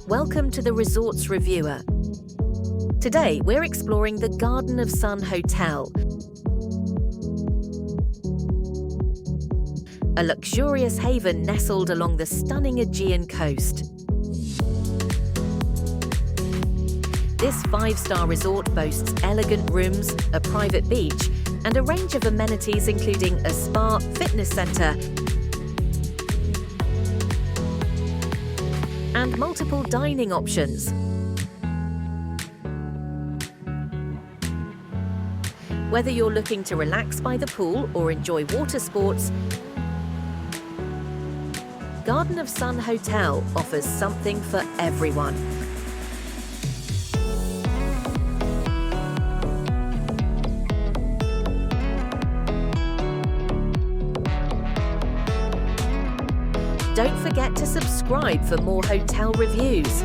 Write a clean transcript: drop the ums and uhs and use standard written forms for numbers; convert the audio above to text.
Welcome to the Resorts Reviewer. Today we're exploring the Garden of Sun Hotel, a luxurious haven nestled along the stunning Aegean coast. This five-star resort boasts elegant rooms, a private beach, and a range of amenities including a spa, fitness centre, and multiple dining options. Whether you're looking to relax by the pool or enjoy water sports, Garden of Sun Hotel offers something for everyone. Don't forget to subscribe for more hotel reviews.